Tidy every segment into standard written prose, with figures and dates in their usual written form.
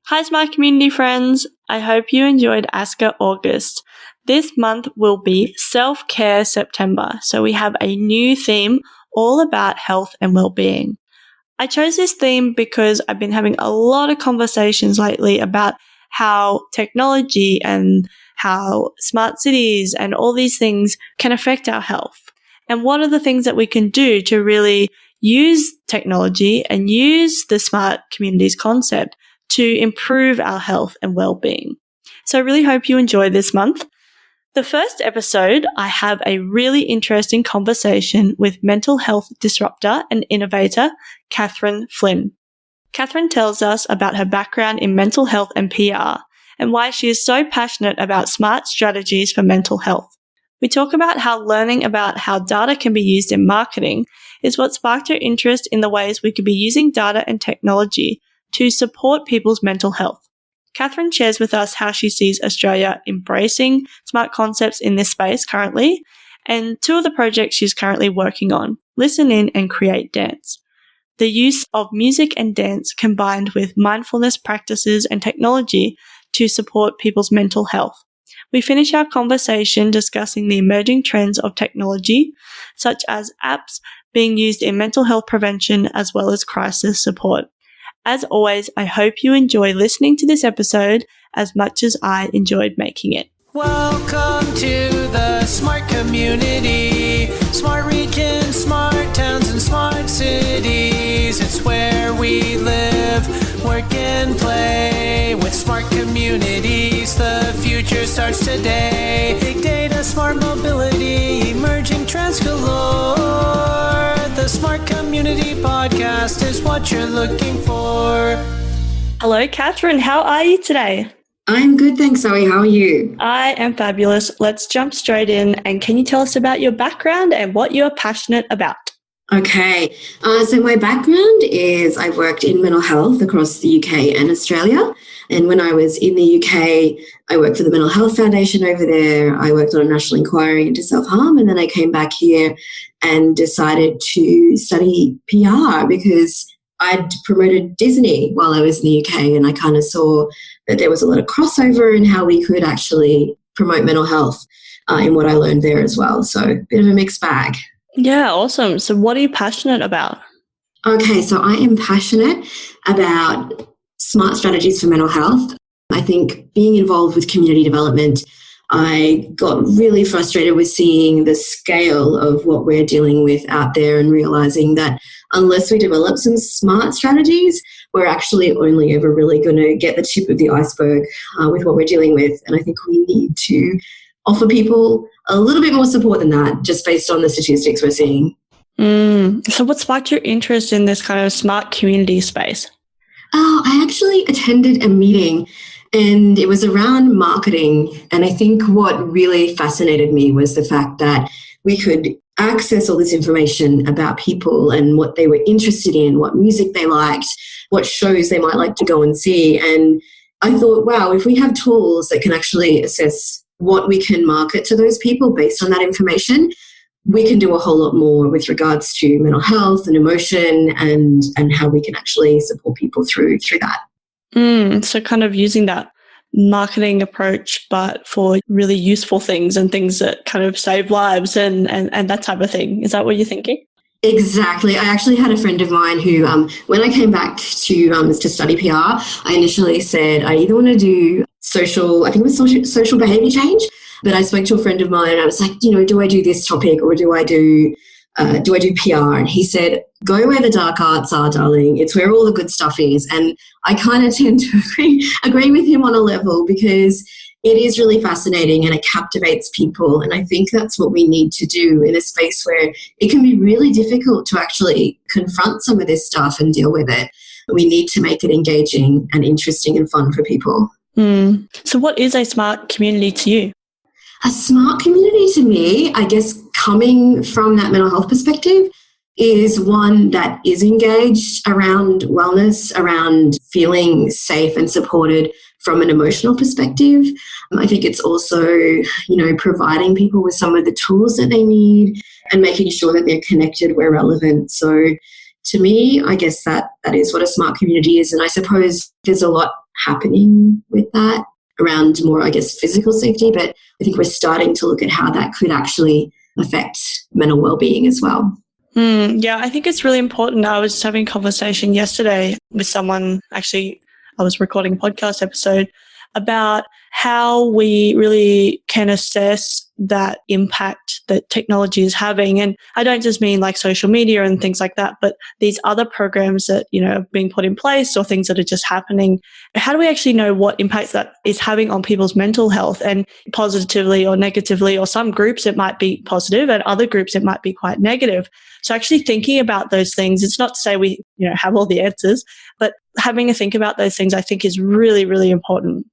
Hi, Smart Community friends. I hope you enjoyed Asker August. This month will be Self-Care September, so we have a new theme all about health and well-being. I chose this theme because I've been having a lot of conversations lately about how technology and how smart cities and all these things can affect our health. And what are the things that we can do to really use technology and use the smart communities concept to improve our health and well-being. So I really hope you enjoy this month. The first episode, I have a really interesting conversation with mental health disruptor and innovator, Katherine Flynn. Katherine tells us about her background in mental health and PR and why she is so passionate about smart strategies for mental health. We talk about how learning about how data can be used in marketing is what sparked her interest in the ways we could be using data and technology to support people's mental health. Katherine shares with us how she sees Australia embracing smart concepts in this space currently, and two of the projects she's currently working on, Listen In and Create Dance. The use of music and dance combined with mindfulness practices and technology to support people's mental health. We finish our conversation discussing the emerging trends of technology, such as apps being used in mental health prevention as well as crisis support. As always, I hope you enjoy listening to this episode as much as I enjoyed making it. Welcome to the Smart Community, Smart Regions, Smart Towns, and Smart Cities. It's where we live, work, and play. With smart communities, the future starts today. Big data, smart mobility, emerging trends galore. The Smart Community Podcast is what you're looking for. Hello, Katherine. How are you today? I'm good, thanks, Zoe. How are you? I am fabulous. Let's jump straight in. And can you tell us about your background and what you're passionate about? Okay, so my background is I worked in mental health across the UK and Australia. And when I was in the UK, I worked for the Mental Health Foundation over there. I worked on a national inquiry into self-harm. And then I came back here and decided to study PR because I'd promoted Disney while I was in the UK. And I kind of saw that there was a lot of crossover in how we could actually promote mental health in what I learned there as well. So a bit of a mixed bag. Yeah, awesome. So what are you passionate about? Okay, so I am passionate about smart strategies for mental health. I think being involved with community development, I got really frustrated with seeing the scale of what we're dealing with out there and realizing that unless we develop some smart strategies, we're actually only ever really going to get the tip of the iceberg with what we're dealing with. And I think we need to offer people a little bit more support than that, just based on the statistics we're seeing. So what sparked your interest in this kind of smart community space? I actually attended a meeting and it was around marketing. And I think what really fascinated me was the fact that we could access all this information about people and what they were interested in, what music they liked, what shows they might like to go and see. And I thought, wow, if we have tools that can actually assess what we can market to those people based on that information, we can do a whole lot more with regards to mental health and emotion and how we can actually support people through that. So kind of using that marketing approach, but for really useful things and things that kind of save lives and that type of thing. Is that what you're thinking? Exactly. I actually had a friend of mine who, when I came back to study PR, I initially said I either want to do social behavior change, but I spoke to a friend of mine and I was like, do I do this topic or do I do PR? And he said, go where the dark arts are, darling. It's where all the good stuff is. And I kind of tend to agree with him on a level because it is really fascinating and it captivates people. And I think that's what we need to do in a space where it can be really difficult to actually confront some of this stuff and deal with it. We need to make it engaging and interesting and fun for people. So what is a smart community to you? A smart community to me, I guess coming from that mental health perspective, is one that is engaged around wellness, around feeling safe and supported from an emotional perspective. I think it's also, providing people with some of the tools that they need and making sure that they're connected where relevant. So to me, I guess that is what a smart community is. And I suppose there's a lot happening with that around more, I guess, physical safety. But I think we're starting to look at how that could actually affect mental well-being as well. Yeah, I think it's really important. I was just having a conversation yesterday with someone, actually, I was recording a podcast episode about how we really can assess that impact that technology is having. And I don't just mean like social media and things like that, but these other programs that, are being put in place or things that are just happening. How do we actually know what impacts that is having on people's mental health, and positively or negatively? Or some groups it might be positive and other groups it might be quite negative. So actually thinking about those things, it's not to say we, have all the answers, but having a think about those things I think is really, really important.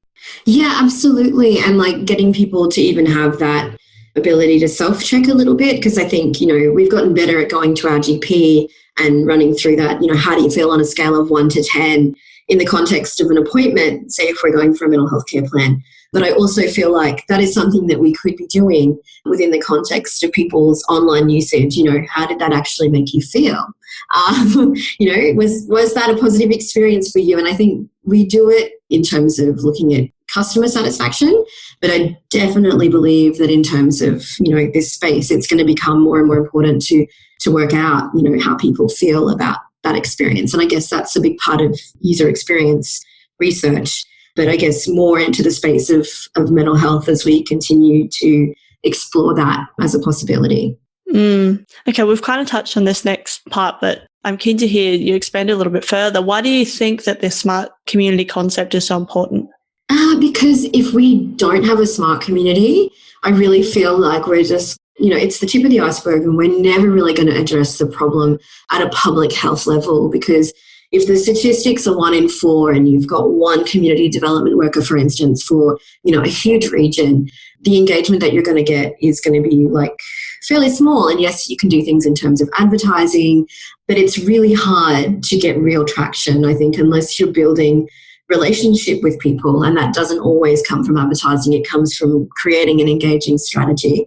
Yeah, absolutely. And like getting people to even have that ability to self-check a little bit, because I think, we've gotten better at going to our GP and running through that, how do you feel on a scale of 1 to 10 in the context of an appointment, say if we're going for a mental health care plan. But I also feel like that is something that we could be doing within the context of people's online usage. How did that actually make you feel? Was that a positive experience for you? And I think we do it in terms of looking at customer satisfaction, but I definitely believe that in terms of, this space, it's going to become more and more important to work out, how people feel about that experience. And I guess that's a big part of user experience research, but I guess more into the space of mental health as we continue to explore that as a possibility. Okay, we've kind of touched on this next part, but I'm keen to hear you expand a little bit further. Why do you think that this smart community concept is so important? Because if we don't have a smart community, I really feel like we're just, it's the tip of the iceberg, and we're never really going to address the problem at a public health level. Because if the statistics are 1 in 4 and you've got one community development worker, for instance, for, a huge region, the engagement that you're going to get is going to be like fairly small. And yes, you can do things in terms of advertising, but it's really hard to get real traction, I think, unless you're building relationship with people. And that doesn't always come from advertising. It comes from creating an engaging strategy,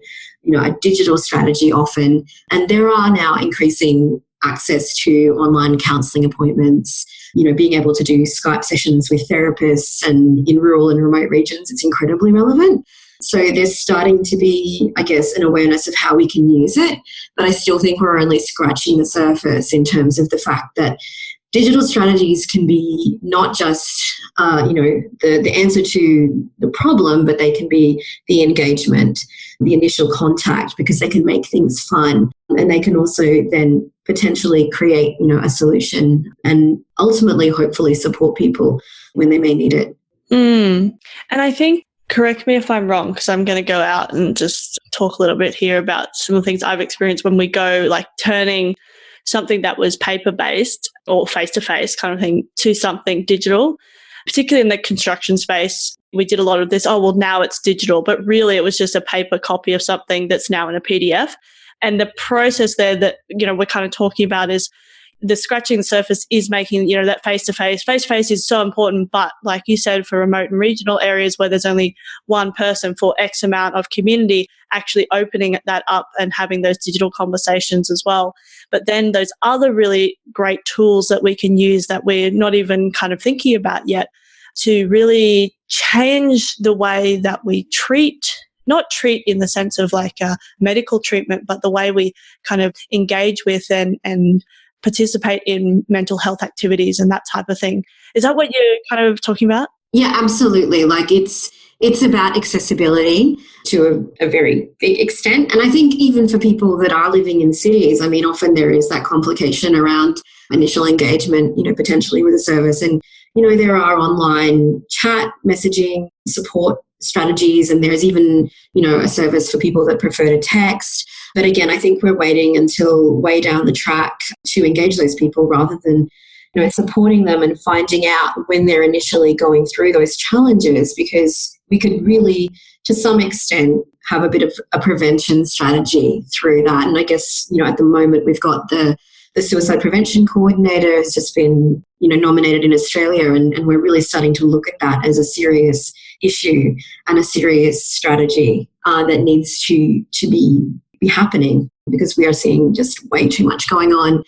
a digital strategy often. And there are now increasing access to online counselling appointments, being able to do Skype sessions with therapists, and in rural and remote regions, it's incredibly relevant. So there's starting to be, I guess, an awareness of how we can use it. But I still think we're only scratching the surface in terms of the fact that digital strategies can be not just, the answer to the problem, but they can be the engagement, the initial contact, because they can make things fun, and they can also then potentially create, a solution and ultimately, hopefully, support people when they may need it. And I think, correct me if I'm wrong, because I'm going to go out and just talk a little bit here about some of the things I've experienced when we go like turning something that was paper-based or face-to-face kind of thing to something digital, particularly in the construction space. We did a lot of this, now it's digital, but really it was just a paper copy of something that's now in a PDF. And the process there that, we're kind of talking about is the scratching the surface is making, that face-to-face is so important. But like you said, for remote and regional areas where there's only one person for X amount of community, actually opening that up and having those digital conversations as well. But then those other really great tools that we can use that we're not even kind of thinking about yet to really change the way that we not treat in the sense of like a medical treatment, but the way we kind of engage with and participate in mental health activities and that type of thing. Is that what you're kind of talking about? Yeah, absolutely. Like it's about accessibility to a very big extent. And I think even for people that are living in cities, I mean, often there is that complication around initial engagement, potentially with a service. And, there are online chat messaging support strategies, and there's even, a service for people that prefer to text. But again, I think we're waiting until way down the track to engage those people rather than, supporting them and finding out when they're initially going through those challenges, because we could really, to some extent, have a bit of a prevention strategy through that. And I guess, at the moment we've got the suicide prevention coordinator has just been, nominated in Australia, and we're really starting to look at that as a serious issue and a serious strategy that needs to be happening, because we are seeing just way too much going on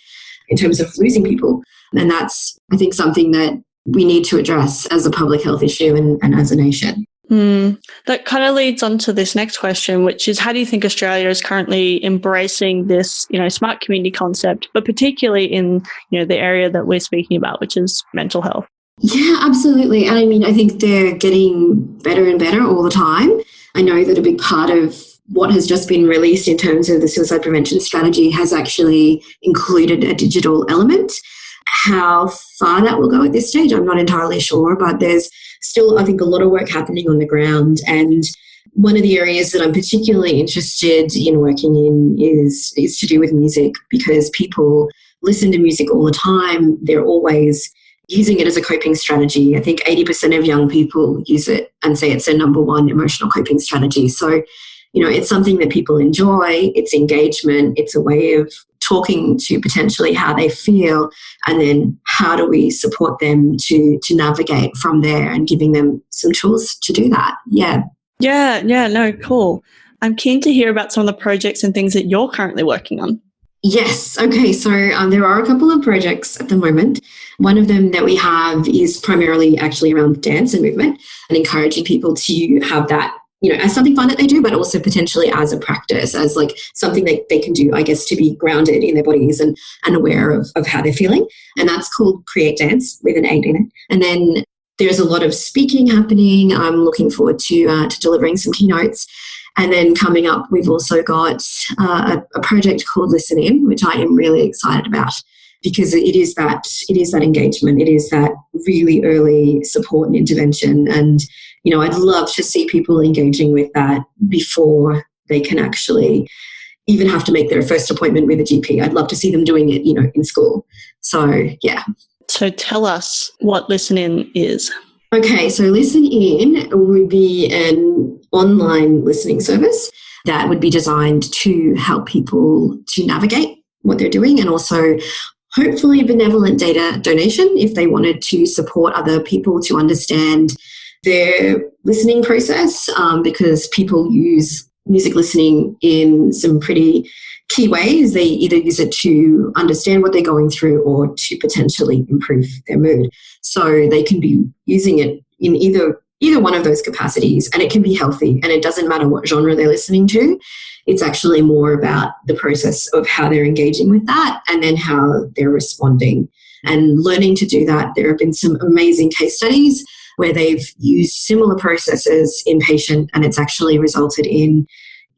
in terms of losing people. And that's, I think, something that we need to address as a public health issue and as a nation. That kind of leads on to this next question, which is how do you think Australia is currently embracing this, smart community concept, but particularly in, the area that we're speaking about, which is mental health? Yeah, absolutely. And I mean, I think they're getting better and better all the time. I know that a big part of what has just been released in terms of the suicide prevention strategy has actually included a digital element. How far that will go at this stage, I'm not entirely sure, but there's still, I think, a lot of work happening on the ground. And one of the areas that I'm particularly interested in working in is to do with music, because people listen to music all the time. They're always using it as a coping strategy. I think 80% of young people use it and say it's their number one emotional coping strategy. So, it's something that people enjoy. It's engagement. It's a way of talking to potentially how they feel, and then how do we support them to navigate from there, and giving them some tools to do that. No, cool. I'm keen to hear about some of the projects and things that you're currently working on. Yes. Okay. So there are a couple of projects at the moment. One of them that we have is primarily actually around dance and movement, and encouraging people to have that, as something fun that they do, but also potentially as a practice, as like something that they can do, I guess, to be grounded in their bodies and aware of how they're feeling. And that's called Create Dance, with an 8 in it. And then there's a lot of speaking happening. I'm looking forward to delivering some keynotes. And then coming up, we've also got a project called Listen In, which I am really excited about, because it is that engagement. It is that really early support and intervention. And, I'd love to see people engaging with that before they can actually even have to make their first appointment with a GP. I'd love to see them doing it, in school. So, yeah. So tell us what Listen In is. Okay, so Listen In would be an online listening service that would be designed to help people to navigate what they're doing, and also hopefully benevolent data donation if they wanted to support other people to understand their listening process, because people use music listening in some pretty key ways. They either use it to understand what they're going through or to potentially improve their mood. So they can be using it in either one of those capacities, and it can be healthy, and it doesn't matter what genre they're listening to. It's actually more about the process of how they're engaging with that, and then how they're responding and learning to do that. There have been some amazing case studies where they've used similar processes inpatient, and it's actually resulted in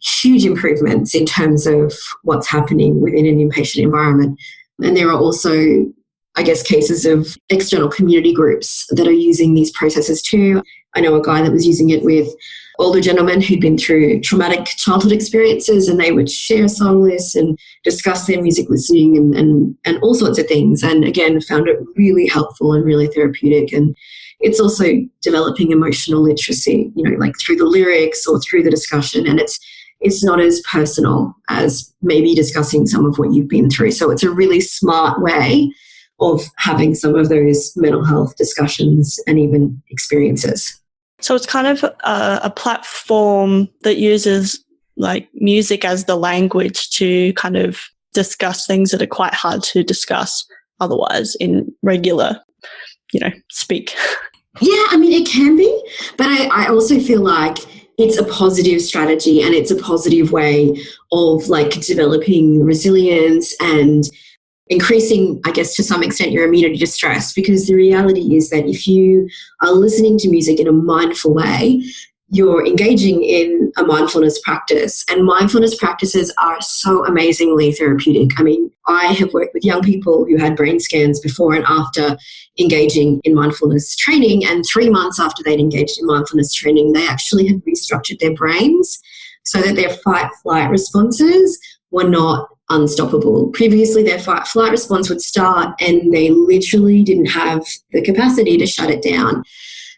huge improvements in terms of what's happening within an inpatient environment. And there are also, I guess, cases of external community groups that are using these processes too. I know a guy that was using it with older gentlemen who'd been through traumatic childhood experiences, and they would share song lists and discuss their music listening and all sorts of things. And again, found it really helpful and really therapeutic. And it's also developing emotional literacy, like through the lyrics or through the discussion. And it's not as personal as maybe discussing some of what you've been through. So it's a really smart way of having some of those mental health discussions and even experiences. So it's kind of a platform that uses like music as the language to kind of discuss things that are quite hard to discuss otherwise in regular, speak. Yeah, I mean, it can be, but I also feel like it's a positive strategy, and it's a positive way of like developing resilience and increasing, I guess, to some extent, your immunity to stress. Because the reality is that if you are listening to music in a mindful way, you're engaging in a mindfulness practice, and mindfulness practices are so amazingly therapeutic. I mean, I have worked with young people who had brain scans before and after engaging in mindfulness training, and 3 months after they'd engaged in mindfulness training, they actually had restructured their brains so that their fight-flight responses were not unstoppable. Previously, their fight-flight response would start and they literally didn't have the capacity to shut it down.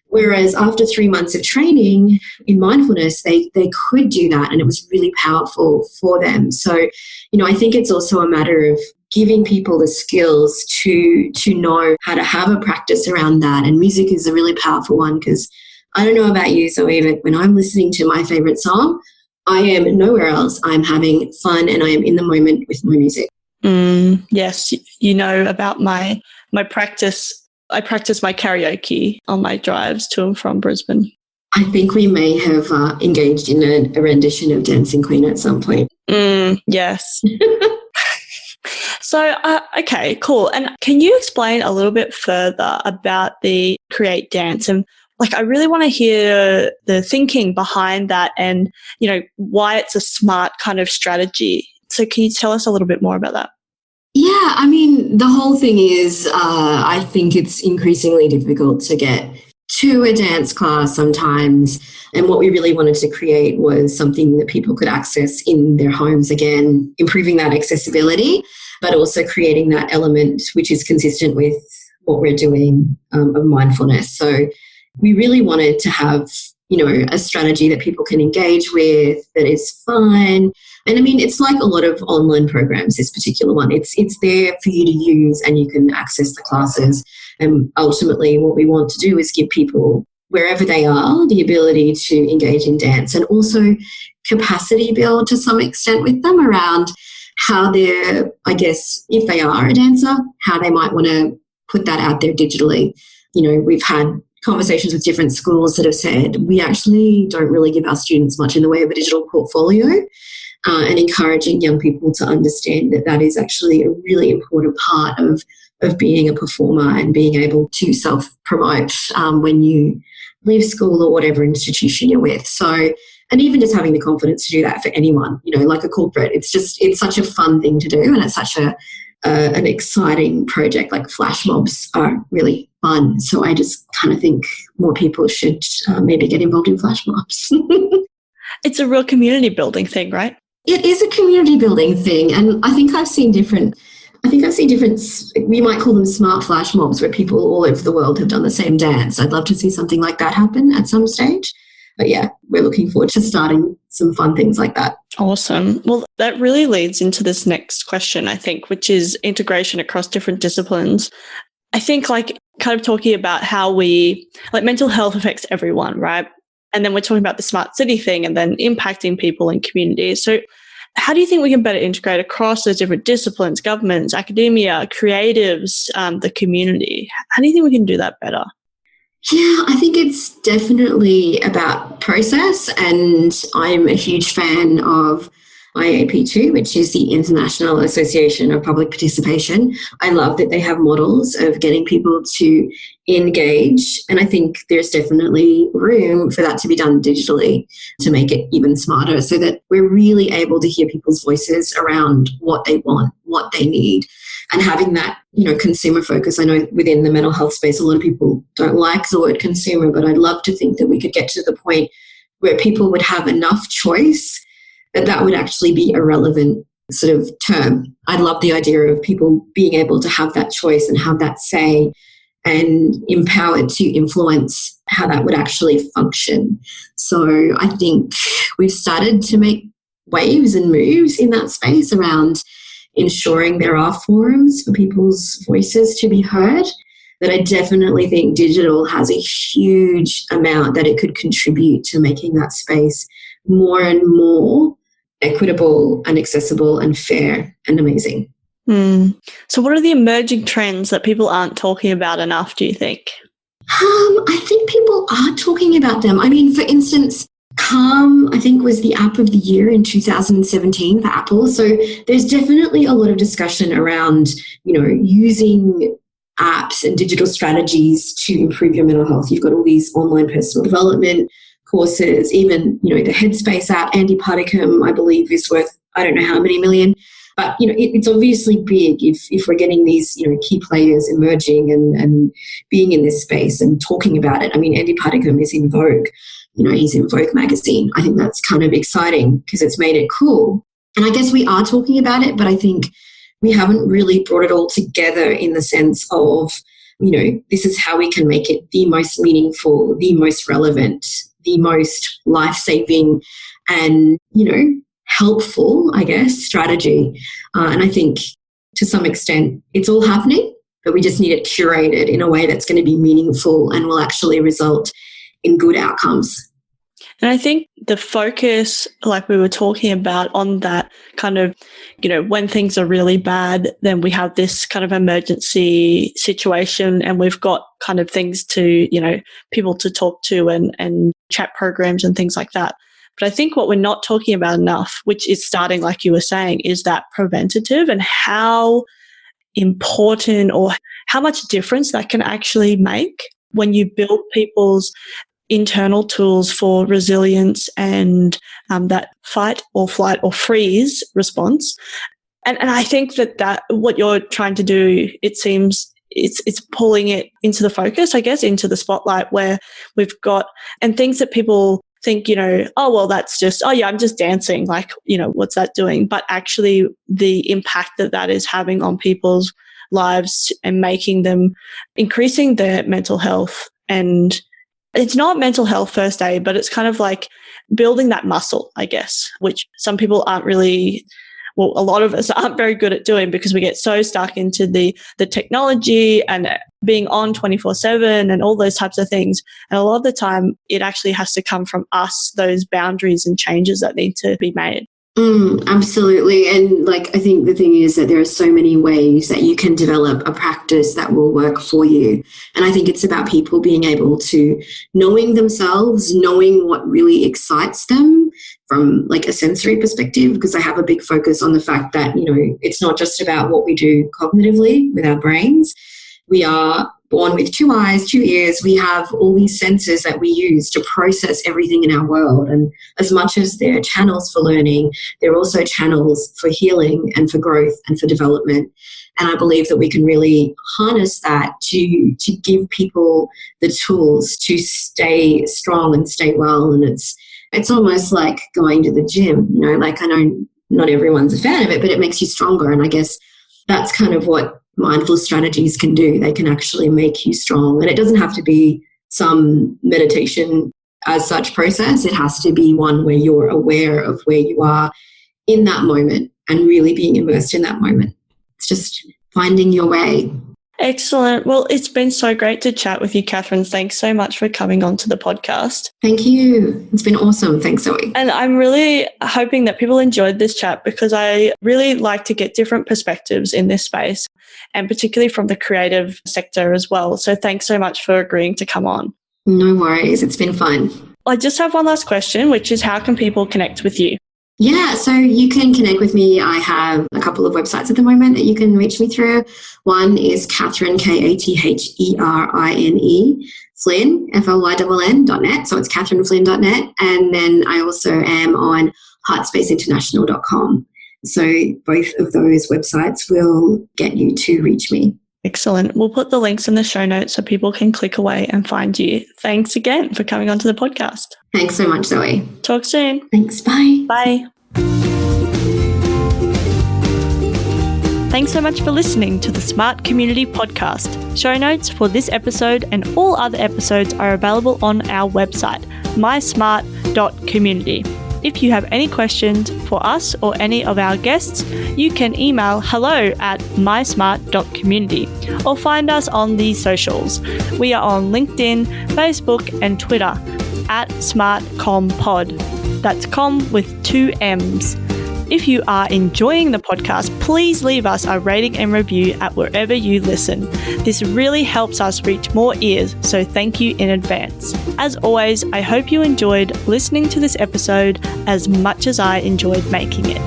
Whereas after 3 months of training in mindfulness, they could do that, and it was really powerful for them. So, I think it's also a matter of giving people the skills to know how to have a practice around that. And music is a really powerful one, because I don't know about you, Zoe, but when I'm listening to my favorite song, I am nowhere else. I'm having fun and I am in the moment with my music. Yes, about my practice I practice my karaoke on my drives to and from Brisbane. I think we may have engaged in a rendition of Dancing Queen at some point. Yes. So, okay, cool. And can you explain a little bit further about the Create Dance? And I really want to hear the thinking behind that and, why it's a smart kind of strategy. So can you tell us a little bit more about that? Yeah, I mean, the whole thing is I think it's increasingly difficult to get to a dance class sometimes. And what we really wanted to create was something that people could access in their homes, again, improving that accessibility, but also creating that element which is consistent with what we're doing of mindfulness. So we really wanted to have, a strategy that people can engage with, that is fun. And I mean, it's like a lot of online programs, this particular one. It's there for you to use and you can access the classes. And ultimately what we want to do is give people, wherever they are, the ability to engage in dance and also capacity build to some extent with them around how they're, I guess, if they are a dancer, how they might want to put that out there digitally. We've had conversations with different schools that have said, we actually don't really give our students much in the way of a digital portfolio, and encouraging young people to understand that that is actually a really important part of being a performer and being able to self-promote when you leave school or whatever institution you're with. So, and even just having the confidence to do that for anyone, like a corporate, it's such a fun thing to do, and it's such an exciting project. Like flash mobs are really fun. So I just kind of think more people should maybe get involved in flash mobs. It's a real community building thing, right? It is a community building thing. And I think I've seen different, we might call them smart flash mobs, where people all over the world have done the same dance. I'd love to see something like that happen at some stage. But yeah, we're looking forward to starting some fun things like that. Awesome. Well, that really leads into this next question, I think, which is integration across different disciplines. I think kind of talking about how mental health affects everyone, right? And then we're talking about the smart city thing and then impacting people and communities. So how do you think we can better integrate across those different disciplines, governments, academia, creatives, the community? How do you think we can do that better? Yeah, I think it's definitely about process, and I'm a huge fan of IAP2, which is the International Association of Public Participation. I love that they have models of getting people to engage, and I think there's definitely room for that to be done digitally to make it even smarter, so that we're really able to hear people's voices around what they want, what they need, and having that, consumer focus. I know within the mental health space, a lot of people don't like the word consumer, but I'd love to think that we could get to the point where people would have enough choice that would actually be a relevant sort of term. I love the idea of people being able to have that choice and have that say and empowered to influence how that would actually function. So I think we've started to make waves and moves in that space around ensuring there are forums for people's voices to be heard. But I definitely think digital has a huge amount that it could contribute to making that space more and more equitable and accessible and fair and amazing. So what are the emerging trends that people aren't talking about enough, do you think? I think people are talking about them. I mean, for instance, Calm, I think, was the app of the year in 2017 for Apple. So there's definitely a lot of discussion around, using apps and digital strategies to improve your mental health. You've got all these online personal development courses, even, the Headspace app, Andy Puddicombe, I believe, is worth, I don't know how many million. But, it's obviously big if we're getting these, key players emerging and being in this space and talking about it. I mean, Andy Puddicombe is in Vogue. He's in Vogue magazine. I think that's kind of exciting because it's made it cool. And I guess we are talking about it, but I think we haven't really brought it all together in the sense of, this is how we can make it the most meaningful, the most relevant, the most life-saving and, helpful, I guess, strategy. And I think to some extent it's all happening, but we just need it curated in a way that's going to be meaningful and will actually result in good outcomes. And I think the focus, like we were talking about on that kind of, when things are really bad, then we have this kind of emergency situation and we've got kind of things to, people to talk to and chat programs and things like that. But I think what we're not talking about enough, which is starting, like you were saying, is that preventative and how important or how much difference that can actually make when you build people's internal tools for resilience and that fight or flight or freeze response. And I think that what you're trying to do, it seems it's pulling it into the focus, I guess, into the spotlight where we've got, and things that people think, oh, well, that's just, oh yeah, I'm just dancing. Like, what's that doing? But actually the impact that is having on people's lives and increasing their mental health. And it's not mental health first aid, but it's kind of like building that muscle, I guess, which some people aren't really, well, a lot of us aren't very good at doing because we get so stuck into the technology and being on 24/7 and all those types of things. And a lot of the time it actually has to come from us, those boundaries and changes that need to be made. Absolutely. And I think the thing is that there are so many ways that you can develop a practice that will work for you. And I think it's about people being able to knowing themselves, knowing what really excites them from a sensory perspective, because I have a big focus on the fact that, it's not just about what we do cognitively with our brains. We are born with 2 eyes, 2 ears. We have all these senses that we use to process everything in our world. And as much as they're channels for learning, they're also channels for healing and for growth and for development. And I believe that we can really harness that to give people the tools to stay strong and stay well. And it's almost like going to the gym, I know not everyone's a fan of it, but it makes you stronger. And I guess that's kind of what mindful strategies can do. They can actually make you strong. And it doesn't have to be some meditation as such process. It has to be one where you're aware of where you are in that moment and really being immersed in that moment. It's just finding your way. Excellent. Well, it's been so great to chat with you, Katherine. Thanks so much for coming on to the podcast. Thank you. It's been awesome. Thanks, Zoe. And I'm really hoping that people enjoyed this chat because I really like to get different perspectives in this space and particularly from the creative sector as well. So thanks so much for agreeing to come on. No worries. It's been fun. I just have one last question, which is how can people connect with you? Yeah, so you can connect with me. I have a couple of websites at the moment that you can reach me through. One is Katherine, KATHERINE, Flynn, FLYNN.net. So it's katherineflynn.net. And then I also am on heartspaceinternational.com. So both of those websites will get you to reach me. Excellent. We'll put the links in the show notes so people can click away and find you. Thanks again for coming onto the podcast. Thanks so much, Zoe. Talk soon. Thanks. Bye. Bye. Thanks so much for listening to the Smart Community Podcast. Show notes for this episode and all other episodes are available on our website, mysmart.community. If you have any questions for us or any of our guests, you can email hello@mysmart.community or find us on the socials. We are on LinkedIn, Facebook and Twitter @SmartComPod. That's com with 2 M's. If you are enjoying the podcast, please leave us a rating and review at wherever you listen. This really helps us reach more ears, so thank you in advance. As always, I hope you enjoyed listening to this episode as much as I enjoyed making it.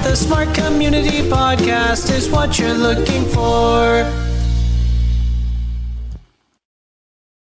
The Smart Community Podcast is what you're looking for.